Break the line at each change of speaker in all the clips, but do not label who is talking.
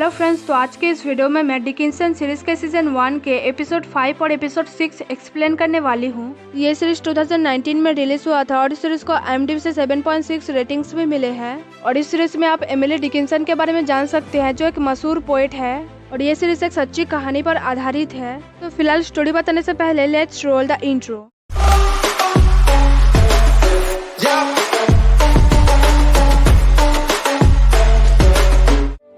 Hello friends, तो आज के इस वीडियो में मैं डिकिंसन सीरीज के सीजन 1 के एपिसोड 5 और एपिसोड 6 एक्सप्लेन करने वाली हूँ। ये सीरीज 2019 में रिलीज हुआ था और इस सीरीज को IMDb से 7.6 रेटिंग्स भी मिले हैं। और इस सीरीज में आप एमिली डिकिंसन के बारे में जान सकते हैं, जो एक मशहूर पोएट है और ये सीरीज एक सच्ची कहानी पर आधारित है। तो फिलहाल स्टोरी बताने से पहले let's roll the intro.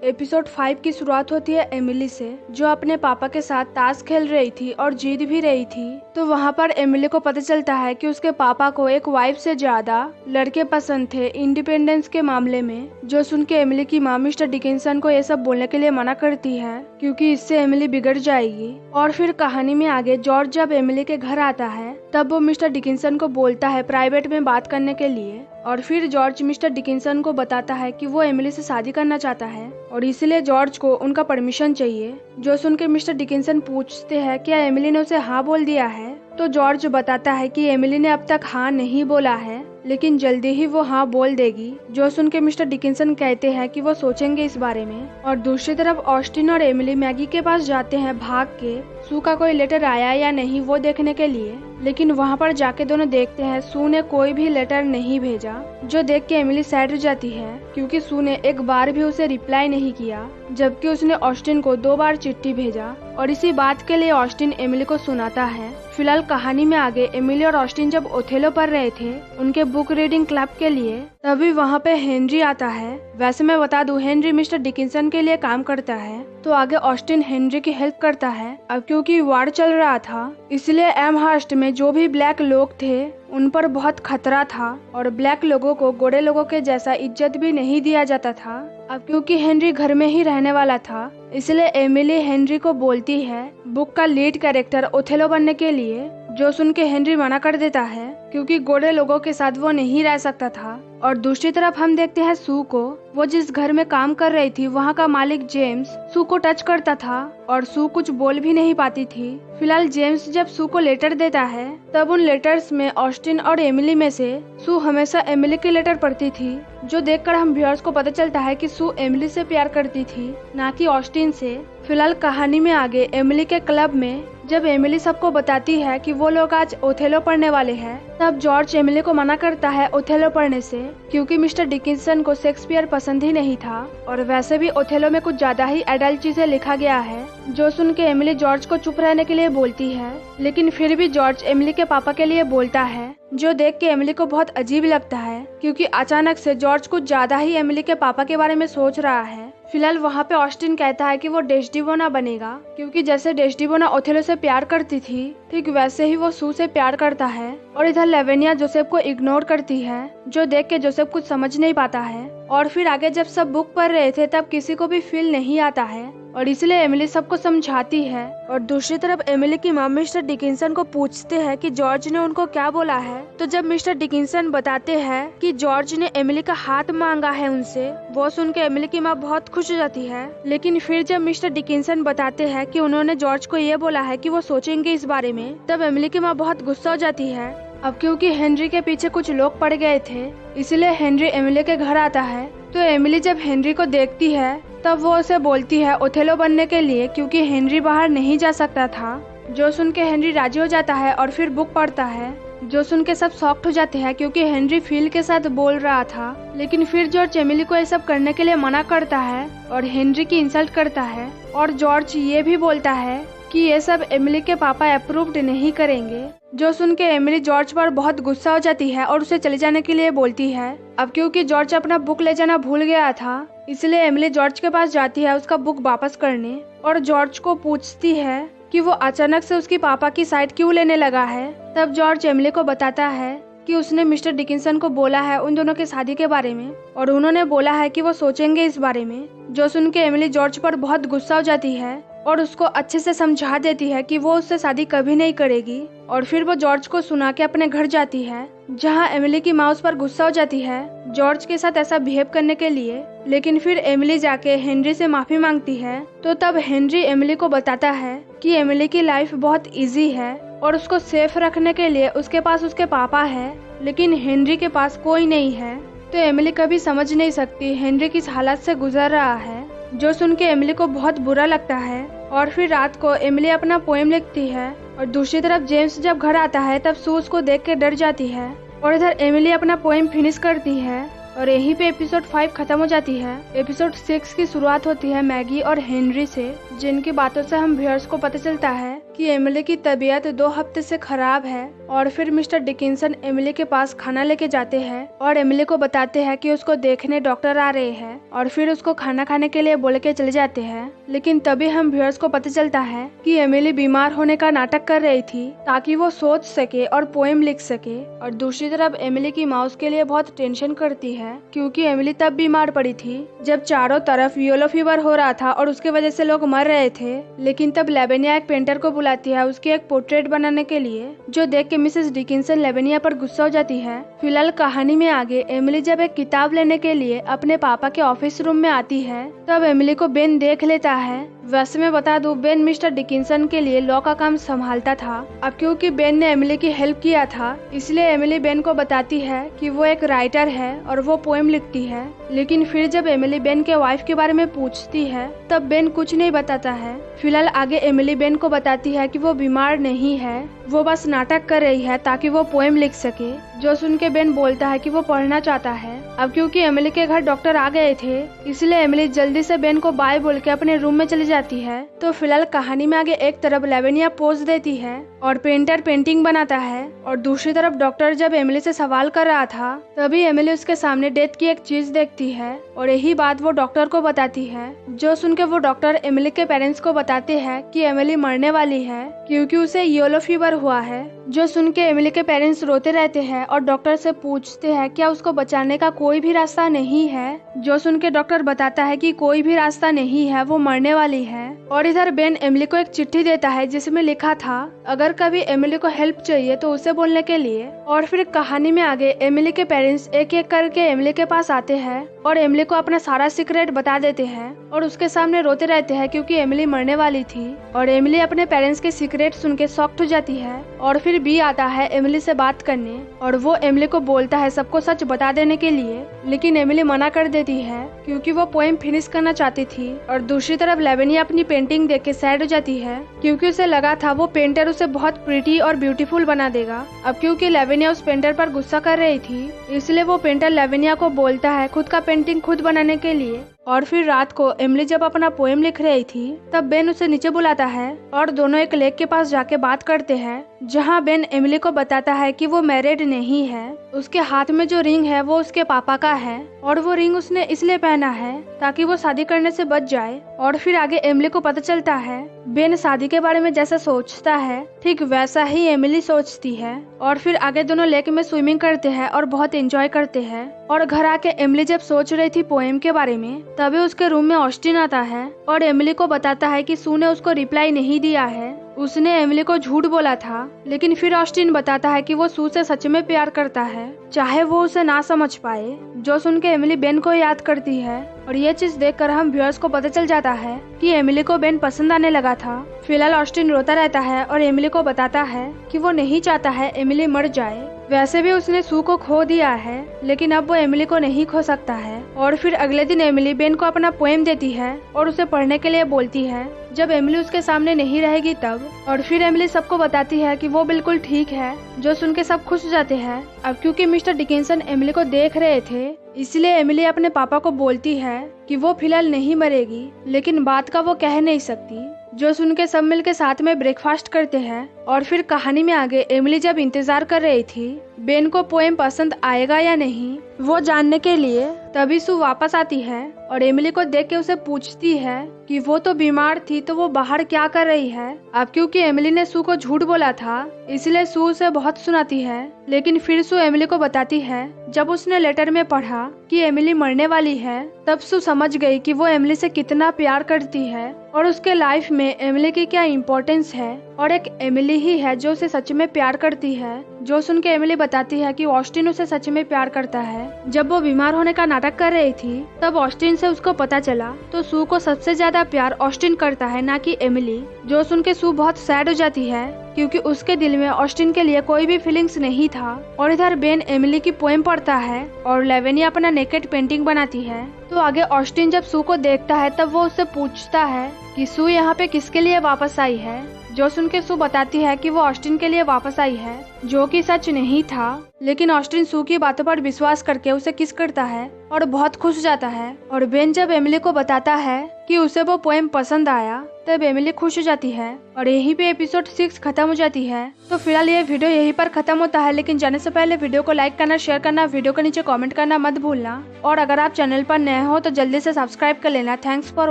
Episode 5 की शुरुआत होती है एमिली से, जो अपने पापा के साथ ताश खेल रही थी और जीत भी रही थी। तो वहाँ पर एमिली को पता चलता है कि उसके पापा को एक वाइफ से ज्यादा लड़के पसंद थे इंडिपेंडेंस के मामले में। जो सुन के एमिली की माँ मिस्टर डिकिंसन को ये सब बोलने के लिए मना करती है, क्योंकि इससे एमिली बिगड़ जाएगी। और फिर कहानी में आगे जॉर्ज जब एमिली के घर आता है, तब वो मिस्टर डिकिंसन को बोलता है प्राइवेट में बात करने के लिए। और फिर जॉर्ज मिस्टर डिकिंसन को बताता है कि वो एमिली से शादी करना चाहता है और इसलिए जॉर्ज को उनका परमिशन चाहिए। जो सुन के मिस्टर डिकिंसन पूछते हैं क्या एमिली ने उसे हाँ बोल दिया है, तो जॉर्ज बताता है कि एमिली ने अब तक हाँ नहीं बोला है, लेकिन जल्दी ही वो हाँ बोल देगी। जो सुन के मिस्टर डिकिंसन कहते हैं कि वो सोचेंगे इस बारे में। और दूसरी तरफ ऑस्टिन और एमिली मैगी के पास जाते हैं भाग के, सू का कोई लेटर आया या नहीं वो देखने के लिए। लेकिन वहाँ पर जाके दोनों देखते हैं सू ने कोई भी लेटर नहीं भेजा। जो देख के एमिली सैड हो जाती है, क्योंकि सू ने एक बार भी उसे रिप्लाई नहीं किया, जबकि उसने ऑस्टिन को 2 बार चिट्ठी भेजा। और इसी बात के लिए ऑस्टिन एमिली को सुनाता है। फिलहाल कहानी में आगे एमिली और ऑस्टिन जब ओथेलो पढ़ रहे थे उनके बुक रीडिंग क्लब के लिए, तभी वहाँ पे हेनरी आता है। वैसे मैं बता दूं, हेनरी मिस्टर डिकिंसन के लिए काम करता है। तो आगे ऑस्टिन हेनरी की हेल्प करता है। अब क्योंकि वार चल रहा था, इसलिए एमहर्स्ट में जो भी ब्लैक लोग थे उन पर बहुत खतरा था और ब्लैक लोगों को गोरे लोगों के जैसा इज्जत भी नहीं दिया जाता था। अब क्योंकि हेनरी घर में ही रहने वाला था, इसलिए एमिली हेनरी को बोलती है बुक का लीड कैरेक्टर ओथेलो बनने के लिए। जो सुन के हेनरी मना कर देता है, क्योंकि गोरे लोगों के साथ वो नहीं रह सकता था। और दूसरी तरफ हम देखते हैं सू को। वो जिस घर में काम कर रही थी, वहाँ का मालिक जेम्स सू को टच करता था और सू कुछ बोल भी नहीं पाती थी। फिलहाल जेम्स जब सू को लेटर देता है, तब उन लेटर्स में ऑस्टिन और एमिली में से सू हमेशा एमिली के लेटर पढ़ती थी। जो देखकर हम व्यूअर्स को पता चलता है कि सू एमिली से प्यार करती थी, ना कि ऑस्टिन से। फिलहाल कहानी में आगे एमिली के क्लब में जब एमिली सबको बताती है कि वो लोग आज ओथेलो पढ़ने वाले हैं, तब जॉर्ज एमिली को मना करता है ओथेलो पढ़ने से, क्योंकि मिस्टर डिकिंसन को शेक्सपियर पसंद ही नहीं था और वैसे भी ओथेलो में कुछ ज्यादा ही एडल्ट चीजें लिखा गया है। जो सुन के एमिली जॉर्ज को चुप रहने के लिए बोलती है, लेकिन फिर भी जॉर्ज एमिली के पापा के लिए बोलता है। जो देख के एमिली को बहुत अजीब लगता है, क्योंकि अचानक से जॉर्ज कुछ ज्यादा ही एमिली के पापा के बारे में सोच रहा है। फिलहाल वहाँ पे ऑस्टिन कहता है कि वो डेस्टिमोना बनेगा, क्योंकि जैसे डेस्टिमोना ओथेलो से प्यार करती थी, ठीक वैसे ही वो सू से प्यार करता है। और इधर लेवेनिया जोसेफ को इग्नोर करती है, जो देख के जोसेफ कुछ समझ नहीं पाता है। और फिर आगे जब सब बुक पढ़ रहे थे, तब किसी को भी फील नहीं आता है और इसलिए एमिली सबको समझाती है। और दूसरी तरफ एमिली की माँ मिस्टर डिकिंसन को पूछते हैं कि जॉर्ज ने उनको क्या बोला है। तो जब मिस्टर डिकिंसन बताते हैं कि जॉर्ज ने एमिली का हाथ मांगा है उनसे, वो सुन के एमिली की माँ बहुत खुश हो जाती है। लेकिन फिर जब मिस्टर डिकिंसन बताते हैं कि उन्होंने जॉर्ज को ये बोला है कि वो सोचेंगे इस बारे में, तब एमिली की माँ बहुत गुस्सा हो जाती है। अब क्योंकि हेनरी के पीछे कुछ लोग पड़ गए थे, इसलिए हेनरी एमिली के घर आता है। तो एमिली जब हेनरी को देखती है, तब वो उसे बोलती है ओथेलो बनने के लिए, क्योंकि हेनरी बाहर नहीं जा सकता था। जो सुन के हेनरी राजी हो जाता है और फिर बुक पढ़ता है। जो सुन के सब शॉक्ड हो जाते हैं, क्योंकि हेनरी फील के साथ बोल रहा था। लेकिन फिर जॉर्ज एमिली को ये सब करने के लिए मना करता है और हेनरी की इंसल्ट करता है। और जॉर्ज ये भी बोलता है कि ये सब एमिली के पापा अप्रूव्ड नहीं करेंगे। जो सुन के एमिली जॉर्ज पर बहुत गुस्सा हो जाती है और उसे चले जाने के लिए बोलती है। अब क्योंकि जॉर्ज अपना बुक ले जाना भूल गया था, इसलिए एमिली जॉर्ज के पास जाती है उसका बुक वापस करने और जॉर्ज को पूछती है कि वो अचानक से उसकी पापा की साइड क्यों लेने लगा है। तब जॉर्ज एमिली को बताता है कि उसने मिस्टर डिकिंसन को बोला है उन दोनों की शादी के बारे में और उन्होंने बोला है कि वो सोचेंगे इस बारे में। जो सुन के एमिली जॉर्ज पर बहुत गुस्सा हो जाती है और उसको अच्छे से समझा देती है कि वो उससे शादी कभी नहीं करेगी। और फिर वो जॉर्ज को सुना के अपने घर जाती है, जहाँ एमिली की माँ उस पर गुस्सा हो जाती है जॉर्ज के साथ ऐसा बिहेव करने के लिए। लेकिन फिर एमिली जाके हेनरी से माफी मांगती है। तो तब हेनरी एमिली को बताता है कि एमिली की लाइफ बहुत इजी है और उसको सेफ रखने के लिए उसके पास उसके पापा है, लेकिन हेनरी के पास कोई नहीं है। तो एमिली कभी समझ नहीं सकती हेनरी किस हालत से गुजर रहा है। जो सुन के एमिली को बहुत बुरा लगता है। और फिर रात को एमिली अपना पोएम लिखती है और दूसरी तरफ जेम्स जब घर आता है तब सू उसको देख के डर जाती है और इधर एमिली अपना पोएम फिनिश करती है और यहीं पे एपिसोड 5 खत्म हो जाती है। एपिसोड 6 की शुरुआत होती है मैगी और हेनरी से, जिनकी बातों से हम व्यूअर्स को पता चलता है कि एमिली की तबीयत 2 हफ्ते से खराब है। और फिर मिस्टर डिकिंसन एमिली के पास खाना लेके जाते हैं और एमिली को बताते हैं कि उसको देखने डॉक्टर आ रहे हैं और फिर उसको खाना खाने के लिए बोल के चले जाते हैं। लेकिन तभी हम व्यूअर्स को पता चलता है कि एमिली बीमार होने का नाटक कर रही थी ताकि वो सोच सके और पोएम लिख सके। और दूसरी तरफ एमिली की माँ उसके लिए बहुत टेंशन करती है क्योंकि एमिली तब बीमार पड़ी थी जब चारों तरफ येलो फीवर हो रहा था और उसकी वजह से लोग मर रहे थे। लेकिन तब लेवेनिया एक पेंटर को बुलाती है उसकी एक पोर्ट्रेट बनाने के लिए, जो देख के मिसेस डिकिंसन लेवेनिया पर गुस्सा हो जाती है। फिलहाल कहानी में आगे एमिली जब एक किताब लेने के लिए अपने पापा के ऑफिस रूम में आती है तब एमिली को बेन देख लेता है। वैसे मैं बता दूं, बेन मिस्टर डिकिंसन के लिए लॉ का काम संभालता था। अब क्योंकि बेन ने एमिली की हेल्प किया था इसलिए एमिली बेन को बताती है कि वो एक राइटर है और वो पोएम लिखती है। लेकिन फिर जब एमिली बेन के वाइफ के बारे में पूछती है तब बेन कुछ नहीं बताता है। फिलहाल आगे एमिली बेन को बताती है कि वो बीमार नहीं है, वो बस नाटक कर रही है ताकि वो पोएम लिख सके। जो सुन के बेन बोलता है कि वो पढ़ना चाहता है। अब क्योंकि एमिली के घर डॉक्टर आ गए थे इसलिए एमिली जल्दी से बेन को बाय बोल के अपने रूम में चली जाती है। तो फिलहाल कहानी में आगे एक तरफ लेवेनिया पोज देती है और पेंटर पेंटिंग बनाता है और दूसरी तरफ डॉक्टर जब एमिली से सवाल कर रहा था तभी एमिली उसके सामने डेथ की एक चीज देखती है और यही बात वो डॉक्टर को बताती है। जो सुन के वो डॉक्टर एमिली के पेरेंट्स को बताते हैं कि एमिली मरने वाली है क्योंकि उसे येलो फीवर हुआ है। जो सुन के एमिली के पेरेंट्स रोते रहते हैं और डॉक्टर से पूछते हैं क्या उसको बचाने का कोई भी रास्ता नहीं है। जो सुन के डॉक्टर बताता है कि कोई भी रास्ता नहीं है, वो मरने वाली है। और इधर बेन एमिली को एक चिट्ठी देता है जिसमें लिखा था अगर कभी एमिली को हेल्प चाहिए तो उसे बोलने के लिए। और फिर कहानी में आगे एमिली के पेरेंट्स एक एक करके एमिली के पास आते हैं और एमिली को अपना सारा सीक्रेट बता देते हैं और उसके सामने रोते रहते हैं क्योंकि एमिली मरने वाली थी। और एमिली अपने पेरेंट्स के सीक्रेट सुन के शॉक्ड हो जाती है। और फिर बी आता है एमिली से बात करने और वो एमिली को बोलता है सबको सच बता देने के लिए, लेकिन एमिली मना कर देती है क्योंकि वो पोएम फिनिश करना चाहती थी। और दूसरी तरफ लेवेनिया अपनी पेंटिंग देख के सैड हो जाती है क्योंकि उसे लगा था वो पेंटर उसे बहुत प्रिटी और ब्यूटीफुल बना देगा। अब क्योंकि लेवेनिया उस पेंटर पर गुस्सा कर रही थी इसलिए वो पेंटर लेवेनिया को बोलता है खुद का पेंटिंग खुद बनाने के लिए। और फिर रात को एमिली जब अपना पोएम लिख रही थी तब बेन उसे नीचे बुलाता है और दोनों एक लेक के पास जाके बात करते हैं जहां बेन एमिली को बताता है कि वो मैरिड नहीं है। उसके हाथ में जो रिंग है वो उसके पापा का है और वो रिंग उसने इसलिए पहना है ताकि वो शादी करने से बच जाए। और फिर आगे एमिली को पता चलता है बेन शादी के बारे में जैसा सोचता है ठीक वैसा ही एमिली सोचती है। और फिर आगे दोनों लेक में स्विमिंग करते हैं और बहुत एंजॉय करते हैं। और घर आके एमिली जब सोच रही थी पोएम के बारे में तभी उसके रूम में ऑस्टिन आता है और एमिली को बताता है कि सू ने उसको रिप्लाई नहीं दिया है, उसने एमिली को झूठ बोला था। लेकिन फिर ऑस्टिन बताता है कि वो सू से सच में प्यार करता है चाहे वो उसे ना समझ पाए। जो सुन के एमिली बेन को याद करती है और ये चीज देखकर हम व्यूअर्स को पता चल जाता है कि एमिली को बेन पसंद आने लगा था। फिलहाल ऑस्टिन रोता रहता है और एमिली को बताता है कि वो नहीं चाहता है एमिली मर जाए। वैसे भी उसने सू को खो दिया है लेकिन अब वो एमिली को नहीं खो सकता है। और फिर अगले दिन एमिली बेन को अपना पोएम देती है और उसे पढ़ने के लिए बोलती है जब एमिली उसके सामने नहीं रहेगी तब। और फिर एमिली सबको बताती है कि वो बिल्कुल ठीक है। जो सुन के सब खुश हो जाते हैं। अब क्योंकि मिस्टर डिकिंसन एमिली को देख रहे थे इसलिए एमिली अपने पापा को बोलती है कि वो फिलहाल नहीं मरेगी, लेकिन बात का वो कह नहीं सकती। जो सुन के सब मिलके साथ में ब्रेकफास्ट करते हैं। और फिर कहानी में आगे एमिली जब इंतजार कर रही थी बेन को पोएम पसंद आएगा या नहीं वो जानने के लिए तभी सू वापस आती है और एमिली को देख के उसे पूछती है कि वो तो बीमार थी तो वो बाहर क्या कर रही है। अब क्योंकि एमिली ने सू को झूठ बोला था इसलिए सू उसे बहुत सुनाती है। लेकिन फिर सू एमिली को बताती है जब उसने लेटर में पढ़ा कि एमिली मरने वाली है तब सू समझ गई कि वो एमिली से कितना प्यार करती है और उसके लाइफ में एमिली की क्या इम्पोर्टेंस है। और एक एमिली ही है जो उसे सच में प्यार करती है। जो सुन के एमिली बताती है कि ऑस्टिन उसे सच में प्यार करता है। जब वो बीमार होने का नाटक कर रही थी तब ऑस्टिन से उसको पता चला तो सू को सबसे ज्यादा प्यार ऑस्टिन करता है, ना कि एमिली। जो सुन के सू बहुत सैड हो जाती है क्योंकि उसके दिल में ऑस्टिन के लिए कोई भी फीलिंग्स नहीं था। और इधर बेन एमिली की पोएम पढ़ता है और लेवेनिया अपना नेकेड पेंटिंग बनाती है। तो आगे ऑस्टिन जब सू को देखता है तब वो उससे पूछता है कि सू यहाँ पे किसके लिए वापस आई है। जो सुन के सू बताती है कि वो ऑस्टिन के लिए वापस आई है, जो कि सच नहीं था। लेकिन ऑस्टिन सू की बातों पर विश्वास करके उसे किस करता है और बहुत खुश हो जाता है। और बेन जब एमिली को बताता है कि उसे वो पोएम पसंद आया तब एमिली खुश हो जाती है। और यहीं पे एपिसोड 6 खत्म हो जाती है। तो फिलहाल ये वीडियो यहीं पर खत्म होता है, लेकिन जाने से पहले वीडियो को लाइक करना, शेयर करना, वीडियो के नीचे कमेंट करना मत भूलना। और अगर आप चैनल पर नए हो तो जल्दी से सब्सक्राइब कर लेना। Thanks for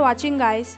watching guys.